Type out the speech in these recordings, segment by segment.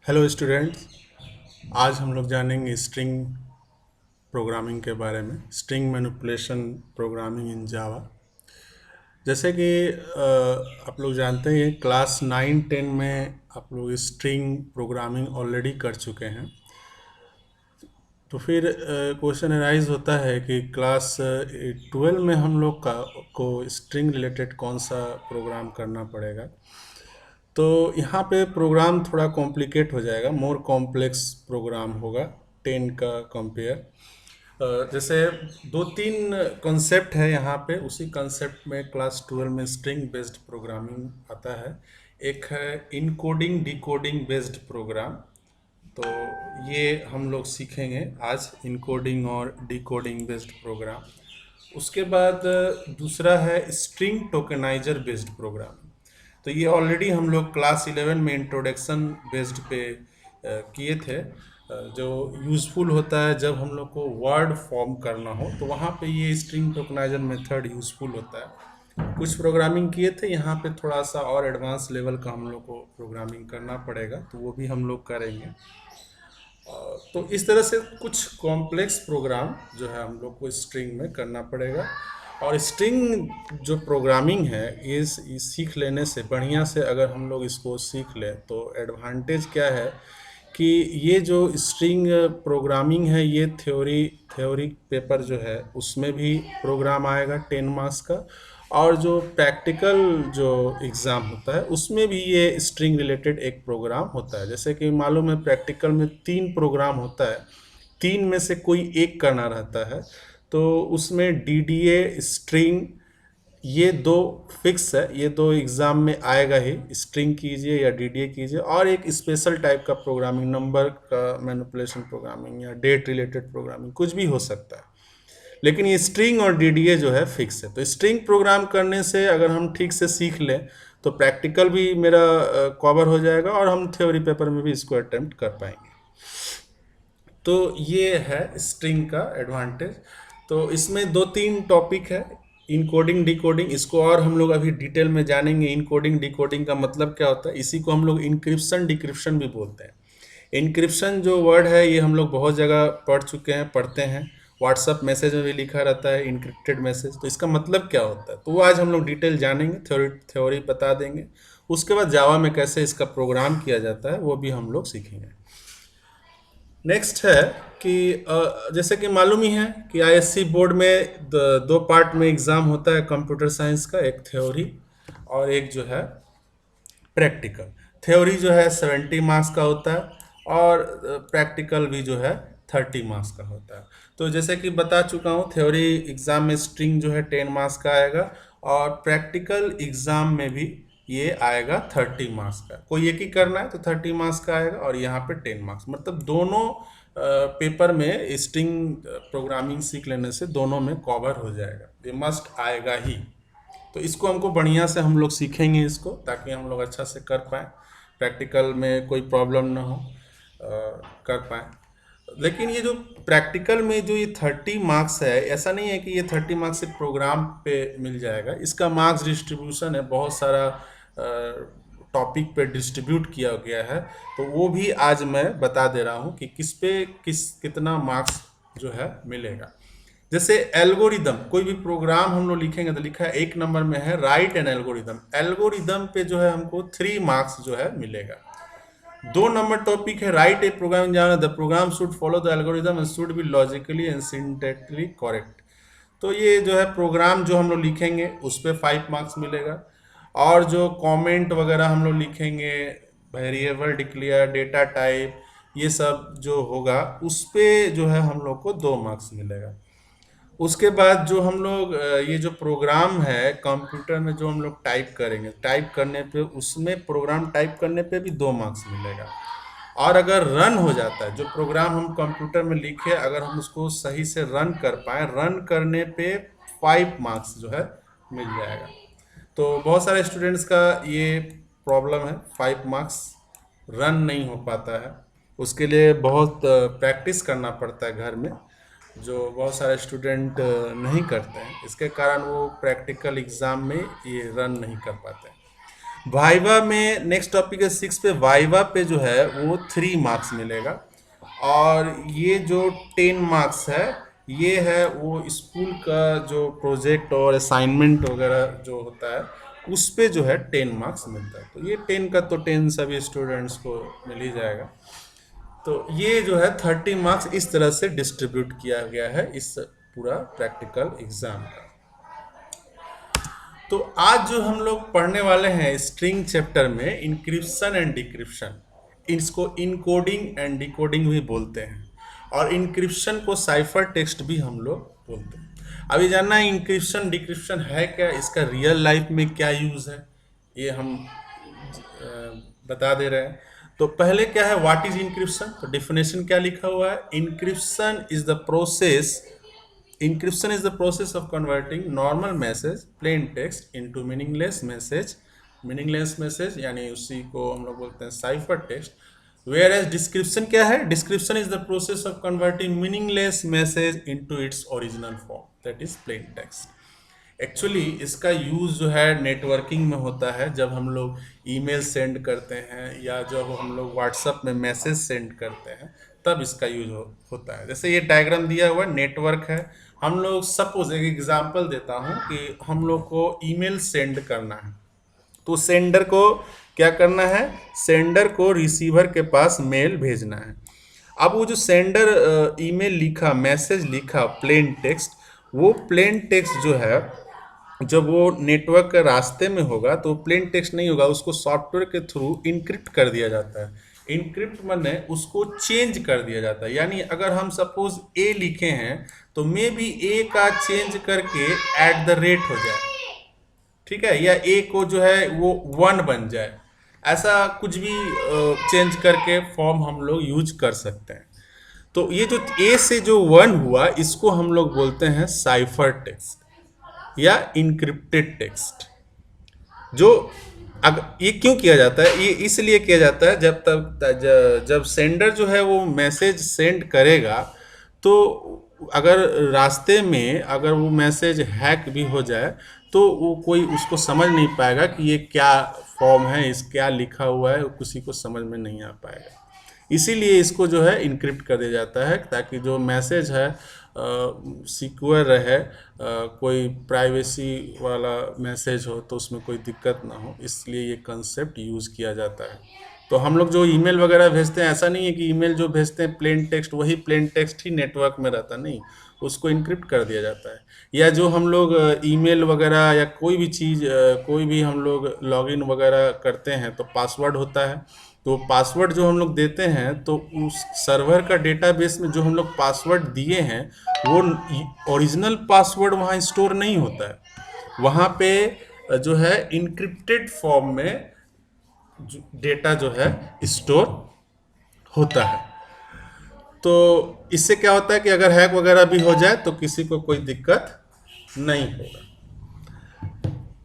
Hello students. आज हम लोग जानेंगे स्ट्रिंग प्रोग्रामिंग के बारे में। स्ट्रिंग मैनिपुलेशन प्रोग्रामिंग इन जावा। जैसे कि आप लोग जानते हैं क्लास 9-10 में आप लोग स्ट्रिंग प्रोग्रामिंग ऑलरेडी कर चुके हैं। तो फिर क्वेश्चन अराइज होता है कि क्लास 12 में हम लोग को स्ट्रिंग रिलेटेड कौन सा प्रोग्राम करना पड़ेगा। तो यहाँ पे प्रोग्राम थोड़ा कॉम्प्लिकेट हो जाएगा, मोर कॉम्प्लेक्स प्रोग्राम होगा 10 का कंपेयर। जैसे दो तीन कॉन्सेप्ट है यहाँ पे, उसी कॉन्सेप्ट में क्लास 12 में स्ट्रिंग बेस्ड प्रोग्रामिंग आता है। एक है इनकोडिंग डिकोडिंग बेस्ड प्रोग्राम। तो ये हम लोग सीखेंगे आज, इनकोडिंग और डिकोडिंग बेस्ड प्रोग्राम। उसके बाद दूसरा है स्ट्रिंग टोकेनाइजर बेस्ड प्रोग्राम। तो ये ऑलरेडी हम लोग क्लास 11 में इंट्रोडक्शन बेस्ड पे किए थे। जो यूज़फुल होता है जब हम लोग को वर्ड फॉर्म करना हो, तो वहाँ पे ये स्ट्रिंग टोकनाइजर मेथड यूज़फुल होता है। कुछ प्रोग्रामिंग किए थे, यहाँ पे थोड़ा सा और एडवांस लेवल का हम लोग को प्रोग्रामिंग करना पड़ेगा, तो वो भी हम लोग करेंगे। तो इस तरह से कुछ कॉम्प्लेक्स प्रोग्राम जो है हम लोग को स्ट्रिंग में करना पड़ेगा। और स्ट्रिंग जो प्रोग्रामिंग है, इस सीख लेने से, बढ़िया से अगर हम लोग इसको सीख लें तो एडवांटेज क्या है कि ये जो स्ट्रिंग प्रोग्रामिंग है, ये थ्योरी पेपर जो है उसमें भी प्रोग्राम आएगा 10 मार्क्स का। और जो प्रैक्टिकल जो एग्ज़ाम होता है उसमें भी ये स्ट्रिंग रिलेटेड एक प्रोग्राम होता है। जैसे कि मालूम है प्रैक्टिकल में 3 प्रोग्राम होता है, 3 में से कोई एक करना रहता है। तो उसमें डीडीए स्ट्रिंग, ये दो फिक्स है, ये दो एग्ज़ाम में आएगा ही। स्ट्रिंग कीजिए या डीडीए कीजिए, और एक स्पेशल टाइप का प्रोग्रामिंग, नंबर का मैनिपुलेशन प्रोग्रामिंग या डेट रिलेटेड प्रोग्रामिंग, कुछ भी हो सकता है। लेकिन ये स्ट्रिंग और डीडीए जो है फिक्स है। तो स्ट्रिंग प्रोग्राम करने से अगर हम ठीक से सीख लें तो प्रैक्टिकल भी मेरा कवर हो जाएगा और हम थ्योरी पेपर में भी इसको अटेम्प्ट कर पाएंगे। तो ये है स्ट्रिंग का एडवांटेज। तो इसमें दो तीन टॉपिक है, इनकोडिंग डिकोडिंग, इसको और हम लोग अभी डिटेल में जानेंगे। इनकोडिंग डिकोडिंग का मतलब क्या होता है, इसी को हम लोग इंक्रिप्शन डिक्रिप्शन भी बोलते हैं। इंक्रिप्शन जो वर्ड है ये हम लोग बहुत जगह पढ़ चुके हैं, पढ़ते हैं। व्हाट्सअप मैसेज में भी लिखा रहता है इनक्रिप्टेड मैसेज। तो इसका मतलब क्या होता है, तो वो आज हम लोग डिटेल जानेंगे, थ्योरी बता देंगे। उसके बाद जावा में कैसे इसका प्रोग्राम किया जाता है वो भी हम लोग सीखेंगे। नेक्स्ट है कि जैसे कि मालूम ही है कि आईएससी बोर्ड में दो पार्ट में एग्ज़ाम होता है कंप्यूटर साइंस का, एक थ्योरी और एक जो है प्रैक्टिकल। थ्योरी जो है 70 मार्क्स का होता है और प्रैक्टिकल भी जो है 30 मार्क्स का होता है। तो जैसे कि बता चुका हूँ, थ्योरी एग्ज़ाम में स्ट्रिंग जो है 10 मार्क्स का आएगा और प्रैक्टिकल एग्ज़ाम में भी ये आएगा 30 मार्क्स का। कोई एक ही करना है तो 30 मार्क्स का आएगा और यहाँ पे 10 मार्क्स, मतलब दोनों पेपर में स्ट्रिंग प्रोग्रामिंग सीख लेने से दोनों में कवर हो जाएगा, ये मस्ट आएगा ही। तो इसको हमको बढ़िया से हम लोग सीखेंगे इसको, ताकि हम लोग अच्छा से कर पाएँ, प्रैक्टिकल में कोई प्रॉब्लम ना हो, कर पाएँ। लेकिन ये जो प्रैक्टिकल में जो ये 30 मार्क्स है, ऐसा नहीं है कि ये 30 मार्क्स सिर्फ प्रोग्राम पे मिल जाएगा। इसका मार्क्स डिस्ट्रीब्यूशन है, बहुत सारा टॉपिक पे डिस्ट्रीब्यूट किया गया है। तो वो भी आज मैं बता दे रहा हूँ कि किस पे कितना मार्क्स जो है मिलेगा। जैसे एल्गोरिदम, कोई भी प्रोग्राम हम लोग लिखेंगे तो लिखा है 1 नंबर में है राइट एन एल्गोरिदम। एल्गोरिदम पे जो है हमको 3 मार्क्स जो है मिलेगा। 2 नंबर टॉपिक है राइट ए प्रोग्राम, जहाँ the programme should follow the algorithm and should be logically and syntactically correct. तो ये जो है प्रोग्राम जो हम लोग लिखेंगे उस पर 5 मार्क्स मिलेगा। और जो कमेंट वगैरह हम लोग लिखेंगे, वेरिएबल डिक्लेयर, डेटा टाइप, ये सब जो होगा उस पे जो है हम लोग को 2 मार्क्स मिलेगा। उसके बाद जो हम लोग ये जो प्रोग्राम है कंप्यूटर में जो हम लोग टाइप करेंगे, टाइप करने पे, उसमें प्रोग्राम टाइप करने पे भी 2 मार्क्स मिलेगा। और अगर रन हो जाता है जो प्रोग्राम हम कंप्यूटर में लिखे, अगर हम उसको सही से रन कर पाए, रन करने पे 5 मार्क्स जो है मिल जाएगा। तो बहुत सारे स्टूडेंट्स का ये प्रॉब्लम है, 5 मार्क्स रन नहीं हो पाता है। उसके लिए बहुत प्रैक्टिस करना पड़ता है घर में, जो बहुत सारे स्टूडेंट नहीं करते हैं। इसके कारण वो प्रैक्टिकल एग्ज़ाम में ये रन नहीं कर पाते हैं। वाइवा में नेक्स्ट टॉपिक है 6 पे। वाइवा पे जो है वो 3 मार्क्स मिलेगा, और ये जो 10 मार्क्स है ये है वो स्कूल का जो प्रोजेक्ट और असाइनमेंट वगैरह जो होता है उस पे जो है 10 मार्क्स मिलता है। तो ये 10 का तो 10 सभी स्टूडेंट्स को मिल ही जाएगा। तो ये जो है 30 मार्क्स इस तरह से डिस्ट्रीब्यूट किया गया है इस पूरा प्रैक्टिकल एग्जाम का। तो आज जो हम लोग पढ़ने वाले हैं स्ट्रिंग चैप्टर में इंक्रिप्शन एंड डिक्रिप्शन, इसको इनकोडिंग एंड डिकोडिंग भी बोलते हैं, और इंक्रिप्शन को साइफर टेक्स्ट भी हम लोग बोलते हैं। अभी जानना है इंक्रिप्शन डिक्रिप्शन है क्या, इसका रियल लाइफ में क्या यूज़ है, ये हम बता दे रहे हैं। तो पहले क्या है, व्हाट इज इंक्रिप्शन, तो डेफिनेशन क्या लिखा हुआ है, encryption is the process Encryption is the process of converting normal message, plain text, into meaningless message. Meaningless message यानी उसी को हम लोग बोलते हैं साइफर टेक्स्ट। Whereas description क्या है, description is the process of converting meaningless message into its original form, that is plain text. Actually इसका यूज़ जो है नेटवर्किंग में होता है, जब हम लोग ईमेल सेंड करते हैं या जब हम लोग व्हाट्सएप में मैसेज सेंड करते हैं तब इसका यूज होता है। जैसे ये डायग्राम दिया हुआ नेटवर्क है, हम लोग सपोज एक एग्जांपल देता हूँ कि हम लोग को ईमेल सेंड करना है, तो सेंडर को क्या करना है, सेंडर को रिसीवर के पास मेल भेजना है। अब वो जो सेंडर ईमेल लिखा, मैसेज लिखा प्लेन टेक्स्ट, वो प्लेन टेक्स्ट जो है जब वो नेटवर्क के रास्ते में होगा तो प्लेन टेक्स्ट नहीं होगा, उसको सॉफ्टवेयर के थ्रू इनक्रिप्ट कर दिया जाता है। इनक्रिप्ट माने उसको चेंज कर दिया जाता है, यानी अगर हम सपोज ए लिखे हैं तो मे बी ए का चेंज करके एट द रेट हो जाए, ठीक है, या ए को जो है वो 1 बन जाए, ऐसा कुछ भी चेंज करके फॉर्म हम लोग यूज कर सकते हैं। तो ये जो ए से जो 1 हुआ इसको हम लोग बोलते हैं साइफर टेक्स्ट या इनक्रिप्टेड टेक्स्ट। जो ये क्यों किया जाता है, ये इसलिए किया जाता है जब सेंडर जो है वो मैसेज सेंड करेगा तो अगर रास्ते में अगर वो मैसेज हैक भी हो जाए तो वो कोई उसको समझ नहीं पाएगा कि ये क्या फॉर्म है, इस क्या लिखा हुआ है, किसी को समझ में नहीं आ पाएगा। इसीलिए इसको जो है इनक्रिप्ट कर दिया जाता है ताकि जो मैसेज है सिक्योर रहे, कोई प्राइवेसी वाला मैसेज हो तो उसमें कोई दिक्कत ना हो, इसलिए ये कंसेप्ट यूज़ किया जाता है। तो हम लोग जो ईमेल वगैरह भेजते हैं, ऐसा नहीं है कि ईमेल जो भेजते हैं प्लेन टेक्स्ट वही प्लेन टेक्स्ट ही नेटवर्क में रहता, नहीं, उसको इनक्रिप्ट कर दिया जाता है। या जो हम लोग ईमेल वगैरह या कोई भी चीज़ कोई भी हम लोग लॉगिन वगैरह करते हैं तो पासवर्ड होता है, तो पासवर्ड जो हम लोग देते हैं तो उस सर्वर का डेटाबेस में जो हम लोग पासवर्ड दिए हैं वो ओरिजिनल पासवर्ड वहाँ स्टोर नहीं होता है, वहाँ पे जो है इनक्रिप्टेड फॉर्म में डेटा जो है स्टोर होता है। तो इससे क्या होता है कि अगर हैक वगैरह भी हो जाए तो किसी को कोई दिक्कत नहीं होगा।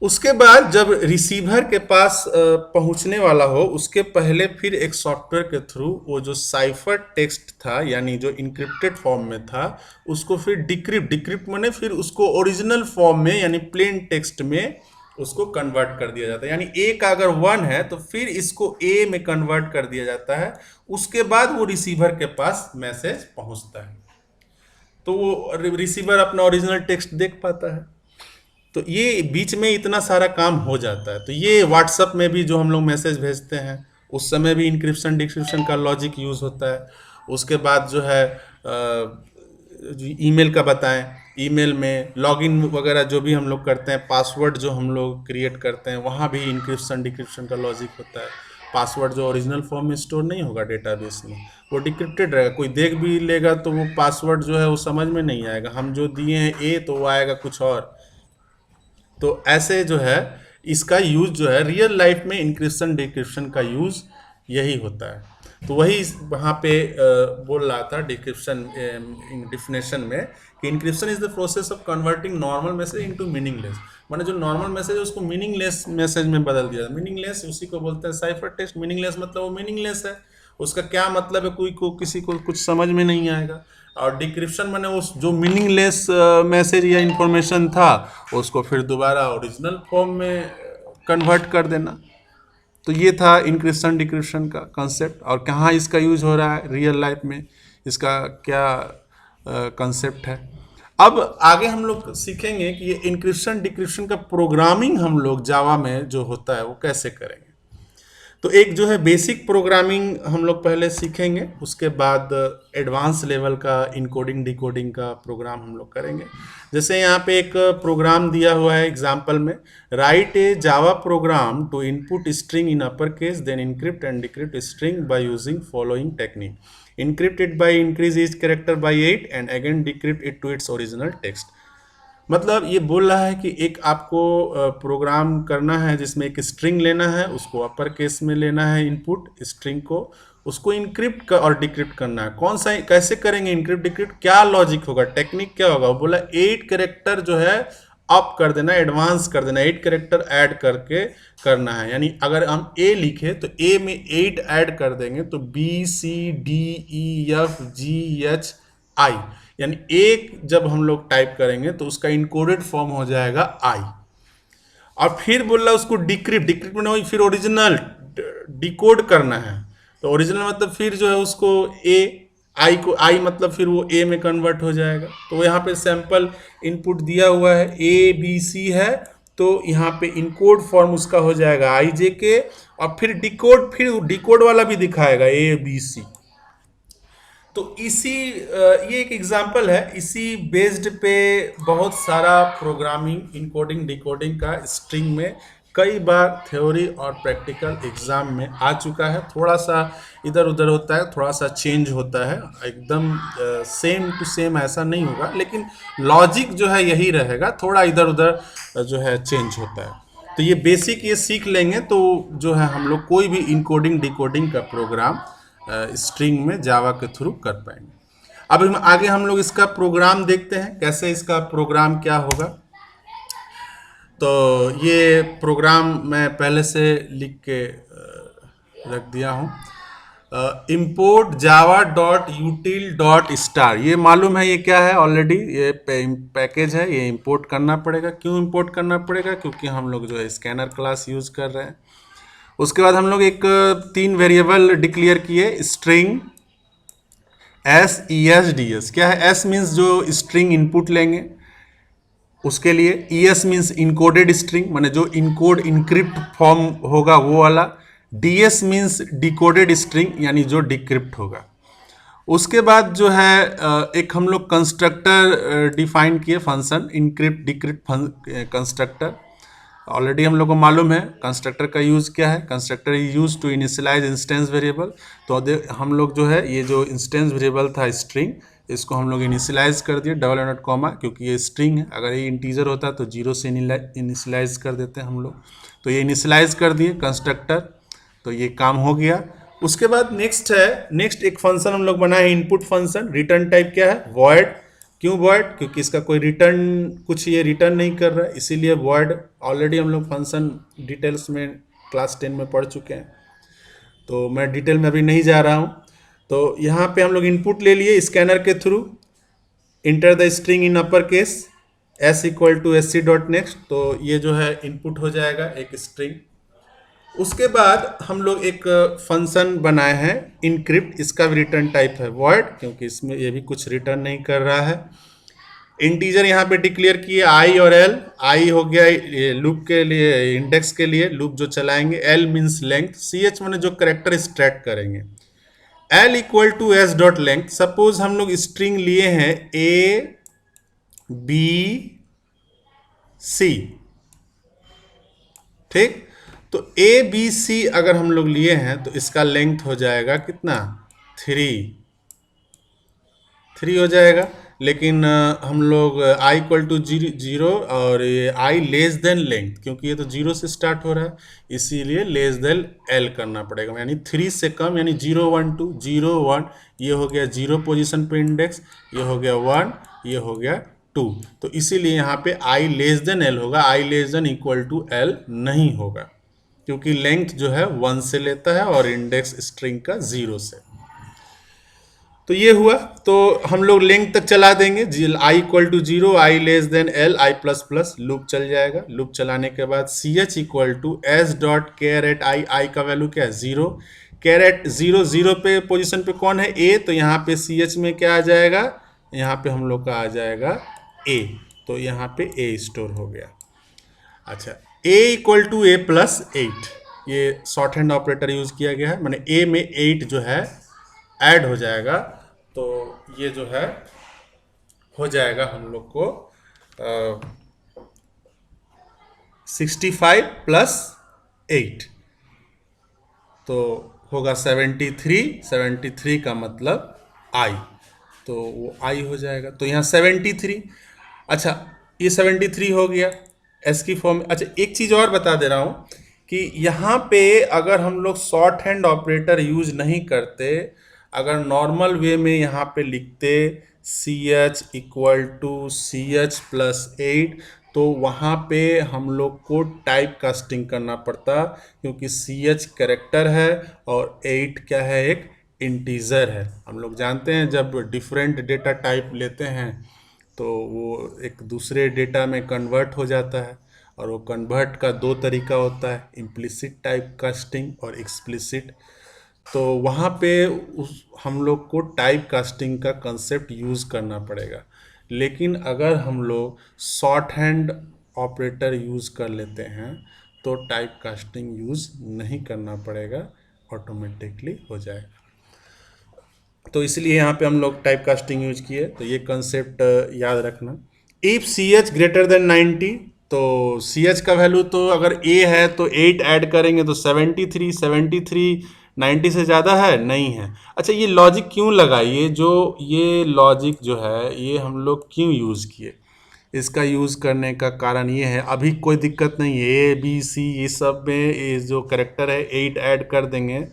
उसके बाद जब रिसीवर के पास पहुंचने वाला हो उसके पहले फिर एक सॉफ्टवेयर के थ्रू वो जो साइफर टेक्स्ट था यानी जो इनक्रिप्टेड फॉर्म में था उसको फिर डिक्रिप्ट माने फिर उसको ओरिजिनल फॉर्म में यानी प्लेन टेक्स्ट में उसको कन्वर्ट कर दिया जाता है। यानी ए का अगर 1 है तो फिर इसको ए में कन्वर्ट कर दिया जाता है, उसके बाद वो रिसीवर के पास मैसेज पहुंचता है तो वो रिसीवर अपना ओरिजिनल टेक्स्ट देख पाता है। तो ये बीच में इतना सारा काम हो जाता है। तो ये व्हाट्सएप में भी जो हम लोग मैसेज भेजते हैं उस समय भी इंक्रिप्शन डिक्रिप्शन का लॉजिक यूज़ होता है। उसके बाद जो है ईमेल का बताएं, ईमेल में लॉगिन वगैरह जो भी हम लोग करते हैं, पासवर्ड जो हम लोग क्रिएट करते हैं वहाँ भी इंक्रिप्शन डिक्रिप्शन का लॉजिक होता है। पासवर्ड जो ओरिजिनल फॉर्म में स्टोर नहीं होगा डेटाबेस में, वो डिक्रिप्टेड रहेगा, कोई देख भी लेगा तो वो पासवर्ड जो है वो समझ में नहीं आएगा, हम जो दिए हैं ए तो वो आएगा कुछ और। तो ऐसे जो है इसका यूज़ जो है रियल लाइफ में इंक्रिप्शन डिक्रिप्शन का यूज़ यही होता है। तो वही वहाँ पे बोल रहा था डिक्रिप्शन डिफिनेशन में कि encryption is the process of converting normal message into meaningless, माने जो नॉर्मल मैसेज है उसको मीनिंगलेस मैसेज में बदल दिया। मीनिंगलेस उसी को बोलते हैं साइफर टेक्स्ट। मीनिंगलेस मतलब वो मीनिंगलेस है, उसका क्या मतलब है कोई को किसी को कुछ समझ में नहीं आएगा। और डिक्रिप्शन माने उस जो मीनिंगलेस मैसेज या इंफॉर्मेशन था उसको फिर दोबारा ओरिजिनल फॉर्म में कन्वर्ट कर देना। तो ये था इंक्रिप्शन डिक्रिप्शन का कंसेप्ट, और कहाँ इसका यूज हो रहा है रियल लाइफ में, इसका क्या कंसेप्ट है। अब आगे हम लोग सीखेंगे कि ये इंक्रिप्शन डिक्रिप्शन का प्रोग्रामिंग हम लोग जावा में जो होता है वो कैसे करेंगे। तो एक जो है बेसिक प्रोग्रामिंग हम लोग पहले सीखेंगे, उसके बाद एडवांस लेवल का इनकोडिंग डिकोडिंग का प्रोग्राम हम लोग करेंगे। जैसे यहाँ पे एक प्रोग्राम दिया हुआ है एग्जाम्पल में, write a Java program to input string in upper case then encrypt and decrypt string by using following technique, encrypt it by increase each character by 8 and again decrypt it to its original text. मतलब ये बोल रहा है कि एक आपको programme करना है जिसमें एक स्ट्रिंग लेना है, उसको अपर केस में लेना है इनपुट स्ट्रिंग को, उसको इनक्रिप्ट कर और डिक्रिप्ट करना है। कौन सा कैसे करेंगे इनक्रिप्ट डिक्रिप्ट, क्या लॉजिक होगा, टेक्निक क्या होगा। वो बोला 8 कैरेक्टर जो है अप कर देना, एडवांस कर देना, 8 कैरेक्टर ऐड करके करना है। यानी अगर हम ए लिखे तो ए में 8 ऐड कर देंगे तो BCDEFGHI, यानी एक जब हम लोग टाइप करेंगे तो उसका इनकोडेड फॉर्म हो जाएगा आई। और फिर बोल रहा उसको डिक्रिप्ट, डिक्रिप्ट में वही फिर ओरिजिनल डिकोड करना है। तो ओरिजिनल मतलब फिर जो है उसको ए, आई को आई मतलब फिर वो ए में कन्वर्ट हो जाएगा। तो यहाँ पे सैंपल इनपुट दिया हुआ है ABC है, तो यहाँ पे इनकोड फॉर्म उसका हो जाएगा IJK, और फिर डिकोड वाला भी दिखाएगा ABC। तो ये एक एग्जांपल है, इसी बेस्ड पे बहुत सारा प्रोग्रामिंग इनकोडिंग डिकोडिंग का स्ट्रिंग में कई बार थ्योरी और प्रैक्टिकल एग्जाम में आ चुका है। थोड़ा सा इधर उधर होता है, थोड़ा सा चेंज होता है, एकदम सेम टू सेम ऐसा नहीं होगा, लेकिन लॉजिक जो है यही रहेगा, थोड़ा इधर उधर जो है चेंज होता है। तो ये बेसिक ये सीख लेंगे तो जो है हम लोग कोई भी इनकोडिंग डिकोडिंग का प्रोग्राम स्ट्रिंग में जावा के थ्रू कर पाएंगे। अब आगे हम लोग इसका प्रोग्राम देखते हैं, कैसे इसका प्रोग्राम क्या होगा। तो ये प्रोग्राम मैं पहले से लिख के रख दिया हूँ। import java.util.star, ये मालूम है ये क्या है, ऑलरेडी ये पैकेज है, ये इंपोर्ट करना पड़ेगा। क्यों इंपोर्ट करना पड़ेगा, क्योंकि हम लोग जो है स्कैनर क्लास यूज कर रहे हैं। उसके बाद हम लोग एक 3 वेरिएबल डिक्लेयर किए, स्ट्रिंग SESDS, क्या है, S मीन्स जो स्ट्रिंग इनपुट लेंगे उसके लिए, ES मीन्स इनकोडेड स्ट्रिंग माने जो इनकोड इनक्रिप्ट फॉर्म होगा वो वाला, DS मीन्स डिकोडेड स्ट्रिंग यानी जो डिक्रिप्ट होगा। उसके बाद जो है एक हम लोग कंस्ट्रक्टर डिफाइन किए, function encrypt decrypt constructor. Already हम लोग को मालूम है कंस्ट्रक्टर का यूज़ क्या है, constructor is use to initialise instance variable. तो हम लोग जो है ये जो इंस्टेंस वेरिएबल था स्ट्रिंग, इसको हम लोग इनिशियलाइज कर दिए डबल डॉट कॉमा, क्योंकि ये स्ट्रिंग है, अगर ये इंटीजर होता तो 0 से इनिशियलाइज कर देते हैं हम लोग। तो ये इनिशियलाइज कर दिए कंस्ट्रक्टर, तो ये काम हो गया। उसके बाद नेक्स्ट एक फंक्शन हम लोग बनाए इनपुट फंक्शन, रिटर्न टाइप क्या है, वॉइड। क्यों वॉइड, क्योंकि इसका कोई रिटर्न कुछ ये रिटर्न नहीं कर रहा है, इसीलिए वॉइड। ऑलरेडी हम लोग फंक्शन डिटेल्स में क्लास 10 में पढ़ चुके हैं, तो मैं डिटेल में अभी नहीं जा रहा हूँ। तो यहाँ पे हम लोग इनपुट ले लिए स्कैनर के through, enter the string in upper case S = SC.next, तो ये जो है इनपुट हो जाएगा एक स्ट्रिंग। उसके बाद हम लोग एक फंक्शन बनाए हैं इनक्रिप्ट, इसका भी रिटर्न टाइप है वॉइड, क्योंकि इसमें ये भी कुछ रिटर्न नहीं कर रहा है। इंटीजर यहाँ पे डिक्लेयर किए आई और एल, आई हो गया लूप के लिए, इंडेक्स के लिए लूप जो चलाएंगे, एल मीन्स लेंथ, CH मैंने जो करेक्टर एक्सट्रैक्ट करेंगे, L = S.length। सपोज हम लोग स्ट्रिंग लिए हैं ABC, ठीक। तो ABC अगर हम लोग लिए हैं तो इसका लेंथ हो जाएगा कितना, 3 हो जाएगा। लेकिन हम लोग I = 0 और ये I लेस देन लेंथ, क्योंकि ये तो 0 से स्टार्ट हो रहा है, इसीलिए लेस देन L करना पड़ेगा, यानी 3 से कम, यानी 0 1 2 0 1, ये हो गया 0 पोजीशन पे इंडेक्स, ये हो गया 1, ये हो गया 2। तो इसीलिए यहाँ पे I लेस देन L होगा, I less than equal to L नहीं होगा, क्योंकि लेंथ जो है 1 से लेता है और इंडेक्स स्ट्रिंग का 0 से। तो ये हुआ। तो हम लोग लेंथ तक चला देंगे, i equal to zero, i less than l, i plus plus, loop चल जाएगा। लूप चलाने के बाद c h equal to s dot char at i, i का वैल्यू क्या है, zero. Char at zero, zero पे पोजीशन पे कौन है, ए, तो यहाँ पे सी एच में क्या आ जाएगा, यहाँ पे हम लोग का आ जाएगा ए, तो यहाँ पे ए स्टोर हो गया। अच्छा, a equal to a plus eight, ये शॉर्ट हैंड ऑपरेटर यूज किया गया है, मैंने ए में एट जो है ऐड हो जाएगा, तो ये जो है हो जाएगा हम लोग को 65 प्लस 8, तो होगा 73, 73 का मतलब आई, तो वो आई हो जाएगा, तो यहाँ 73। अच्छा, ये 73 हो गया एस की फॉर्म। अच्छा, एक चीज़ और बता दे रहा हूँ कि यहाँ पे अगर हम लोग शॉर्ट हैंड ऑपरेटर यूज नहीं करते, अगर नॉर्मल वे में यहाँ पे लिखते c h equal to c h plus eight, तो वहाँ पे हम लोग को टाइप कास्टिंग करना पड़ता, क्योंकि सी एच करेक्टर है और एट क्या है, एक इंटीजर है। हम लोग जानते हैं जब डिफरेंट डेटा टाइप लेते हैं तो वो एक दूसरे डेटा में कन्वर्ट हो जाता है, और वो कन्वर्ट का दो तरीका होता है, इम्प्लिसिट टाइप कास्टिंग और एक्सप्लिसिट। तो वहाँ पे उस हम लोग को टाइप कास्टिंग का कंसेप्ट यूज़ करना पड़ेगा। लेकिन अगर हम लोग शॉर्ट हैंड ऑपरेटर यूज़ कर लेते हैं तो टाइप कास्टिंग यूज़ नहीं करना पड़ेगा, ऑटोमेटिकली हो जाएगा। तो इसलिए यहाँ पे हम लोग टाइप कास्टिंग यूज किए, तो ये कंसेप्ट याद रखना। If c h greater than 90, तो सी एच का वैल्यू तो अगर ए है तो 8 ऐड करेंगे तो 73, 73 90 से ज़्यादा है, नहीं है। अच्छा, ये लॉजिक क्यों लगा, ये लॉजिक जो है ये हम लोग क्यों यूज़ किए, इसका यूज़ करने का कारण ये है, अभी कोई दिक्कत नहीं है, ए बी सी ये सब में ये जो करेक्टर है 8 ऐड कर देंगे,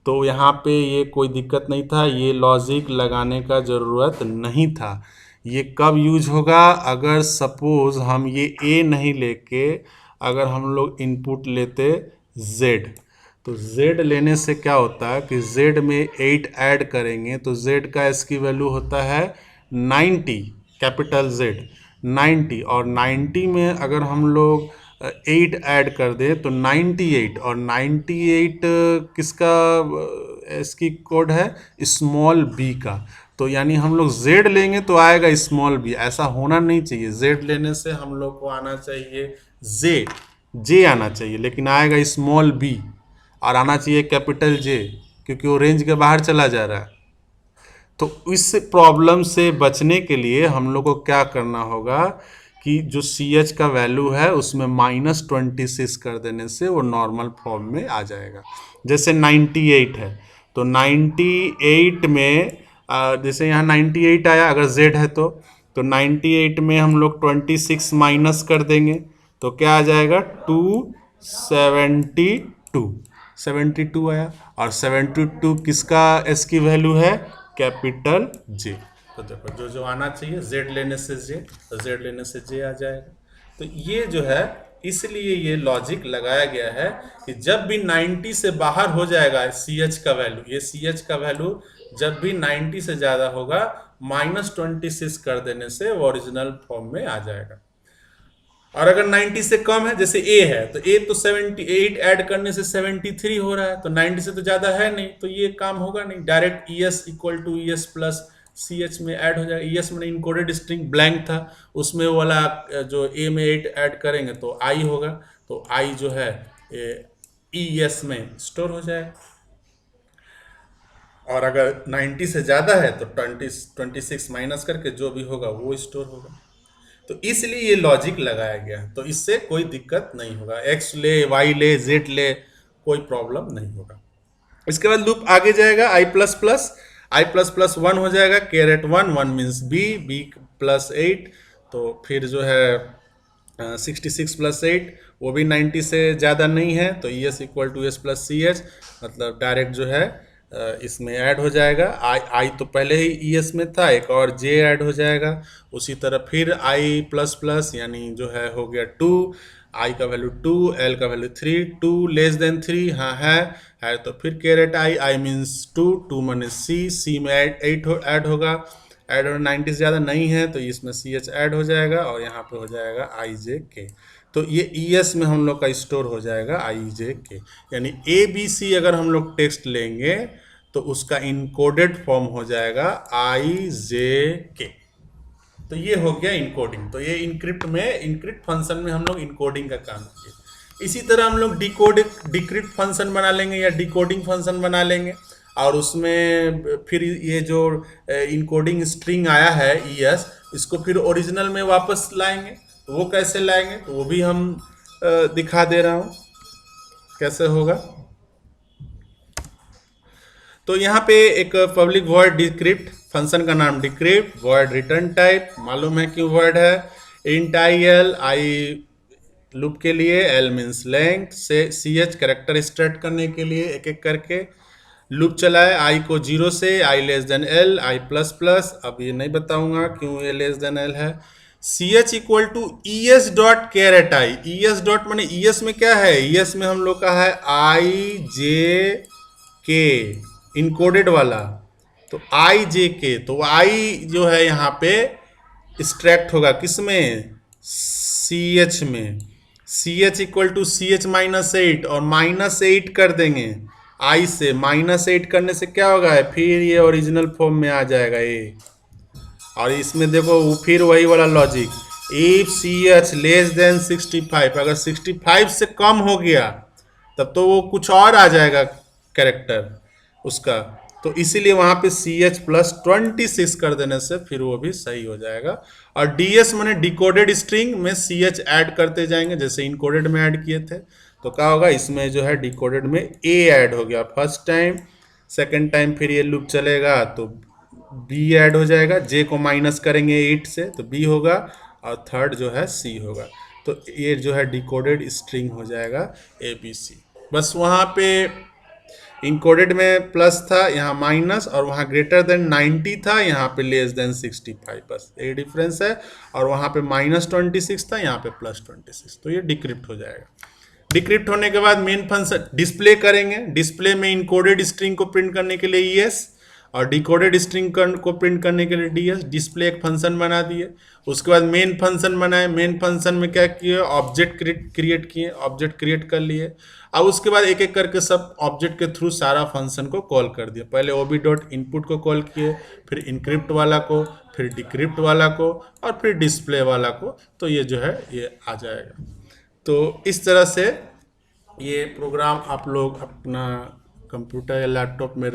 तो यहाँ पे ये कोई दिक्कत नहीं था, ये लॉजिक लगाने का ज़रूरत नहीं था। ये कब यूज होगा, अगर सपोज़ हम ये ए नहीं लेके अगर हम लोग इनपुट लेते जेड, तो जेड लेने से क्या होता है कि जेड में 8 ऐड करेंगे तो जेड का इसकी वैल्यू होता है 90, कैपिटल जेड 90, और 90 में अगर हम लोग 8 ऐड कर दे तो 98, और 98 किसका इसकी कोड है, स्मॉल बी का। तो यानी हम लोग z लेंगे तो आएगा स्मॉल बी, ऐसा होना नहीं चाहिए। z लेने से हम लोग को आना चाहिए जे आना चाहिए, लेकिन आएगा स्मॉल बी, और आना चाहिए कैपिटल जे, क्योंकि वो रेंज के बाहर चला जा रहा है। तो इस प्रॉब्लम से बचने के लिए हम लोग को क्या करना होगा कि जो सी एच का वैल्यू है उसमें -26 कर देने से वो नॉर्मल फॉर्म में आ जाएगा। जैसे 98 है तो 98 में जैसे यहाँ 98 आया, अगर z है तो 98 में हम लोग 26 माइनस कर देंगे तो क्या आ जाएगा, 272, 72 आया, और 72 किसका एस की वैल्यू है, कैपिटल जे। तो देखो जो जो आना चाहिए, जेड लेने से जे, तो जेड लेने से जे आ जाएगा। तो ये जो है इसलिए ये लॉजिक लगाया गया है कि जब भी 90 से बाहर हो जाएगा सी एच का वैल्यू, ये सी एच का वैल्यू जब भी 90 से ज़्यादा होगा -26 कर देने से वो ओरिजिनल फॉर्म में आ जाएगा। और अगर 90 से कम है, जैसे ए है तो ए तो 78 ऐड करने से 73 हो रहा है, तो 90 से तो ज़्यादा है नहीं, तो ये काम होगा नहीं, direct e s equal to e s plus c h में ऐड हो जाएगा। ई एस में इनकोडेड स्ट्रिंग ब्लैंक था, उसमें वो वाला जो ए में 8 ऐड करेंगे तो आई होगा, तो आई जो है ई एस में स्टोर हो जाएगा। और अगर 90 से ज़्यादा है तो 26 माइनस करके जो भी होगा वो स्टोर होगा। तो इसलिए ये लॉजिक लगाया गया है, तो इससे कोई दिक्कत नहीं होगा, एक्स ले वाई ले जेड ले कोई प्रॉब्लम नहीं होगा। इसके बाद लूप आगे जाएगा, आई प्लस प्लस 1 हो जाएगा, caret 1, 1 means b, b plus 8, तो फिर जो है 66 प्लस 8 वो भी 90 से ज़्यादा नहीं है, तो e s equal to s plus c h, मतलब डायरेक्ट जो है इसमें ऐड हो जाएगा। आई आई तो पहले ही ईएस में था, एक और जे ऐड हो जाएगा। उसी तरह फिर आई प्लस प्लस यानी जो है हो गया 2, आई का वैल्यू 2, एल का वैल्यू 3, 2 लेस देन 3, हाँ है तो फिर कैरेट आई, आई मीन्स 2, 2 माने सी में ऐड होगा। ऐड और 90 से ज़्यादा नहीं है तो इसमें सी एच ऐड हो जाएगा और यहाँ पे हो जाएगा आई जे के। तो ये ई एस में हम लोग का स्टोर हो जाएगा आई जे के। यानी ए बी सी अगर हम लोग टेक्स्ट लेंगे तो उसका इनकोडेड फॉर्म हो जाएगा आई जे के। तो ये हो गया इनकोडिंग। तो ये इनक्रिप्ट फंक्शन में हम लोग इनकोडिंग का काम किए। इसी तरह हम लोग डिक्रिप्ट फंक्शन बना लेंगे या डिकोडिंग फंक्शन बना लेंगे और उसमें फिर ये जो इनकोडिंग स्ट्रिंग आया है ईएस, इसको फिर ओरिजिनल में वापस लाएंगे। तो वो कैसे लाएंगे तो वो भी हम दिखा दे रहा हूँ कैसे होगा। तो यहाँ पे एक पब्लिक वॉइड डिक्रिप्ट फंक्शन का नाम डिक्रिप्ट, वॉइड रिटर्न टाइप, मालूम है क्यों वर्ड है, int I L, I loop के लिए, एल मीन्स लेंथ, से सी एच करेक्टर स्टार्ट करने के लिए एक एक करके लूप चलाए, आई को 0 से, आई less than l, i plus plus, अब ये नहीं बताऊंगा क्यों ये लेस देन एल है, c h equal to e s dot caret i, e s dot मैंने ई एस में क्या है, ई एस में हम लोग का है आई जे के इनकोडेड वाला। तो आई जे के, तो आई जो है यहाँ पे एक्सट्रैक्ट होगा किस में, सी एच में, c h equal to c h -8 और -8 कर देंगे आई से, -8 करने से क्या होगा फिर ये ओरिजिनल फॉर्म में आ जाएगा ये। और इसमें देखो फिर वही वाला logic, if c h less than 65, अगर 65 से कम हो गया तब तो वो कुछ और आ जाएगा कैरेक्टर उसका। तो इसीलिए वहाँ पे सी एच प्लस 26 कर देने से फिर वो भी सही हो जाएगा। और डी एस मैंने डिकोडेड स्ट्रिंग में सी एच ऐड करते जाएंगे जैसे इनकोडेड में ऐड किए थे। तो क्या होगा इसमें जो है डिकोडेड में ए ऐड हो गया फर्स्ट टाइम, सेकेंड टाइम फिर ये लूप चलेगा तो बी ऐड हो जाएगा, जे को माइनस करेंगे 8 से तो बी होगा और थर्ड जो है सी होगा। तो ये जो है डिकोडेड स्ट्रिंग हो जाएगा ए बी सी। बस वहाँ पे इनकोडेड में प्लस था, यहाँ माइनस, और वहाँ ग्रेटर देन 90 था, यहाँ पे लेस देन 65, बस ये डिफरेंस है। और वहाँ पे -26 था, यहाँ पे +26। तो ये डिक्रिप्ट हो जाएगा। डिक्रिप्ट होने के बाद मेन फंक्शन डिस्प्ले करेंगे, डिस्प्ले में इनकोडेड स्ट्रिंग को प्रिंट करने के लिए ईएस और डिकोडेड स्ट्रिंग को प्रिंट करने के लिए डीएस। डिस्प्ले एक फंक्शन बना दिए। उसके बाद मेन फंक्शन बनाए, मेन फंक्शन में क्या किए, ऑब्जेक्ट क्रिएट किए, ऑब्जेक्ट क्रिएट कर लिए। अब उसके बाद एक एक करके सब ऑब्जेक्ट के थ्रू सारा फंक्शन को कॉल कर दिया। पहले ओबी डॉट इनपुट को कॉल किए, फिर इनक्रिप्ट वाला को, फिर डिक्रिप्ट वाला को और फिर डिस्प्ले वाला को। तो ये जो है ये आ जाएगा। तो इस तरह से ये प्रोग्राम आप लोग अपना कंप्यूटर या लैपटॉप में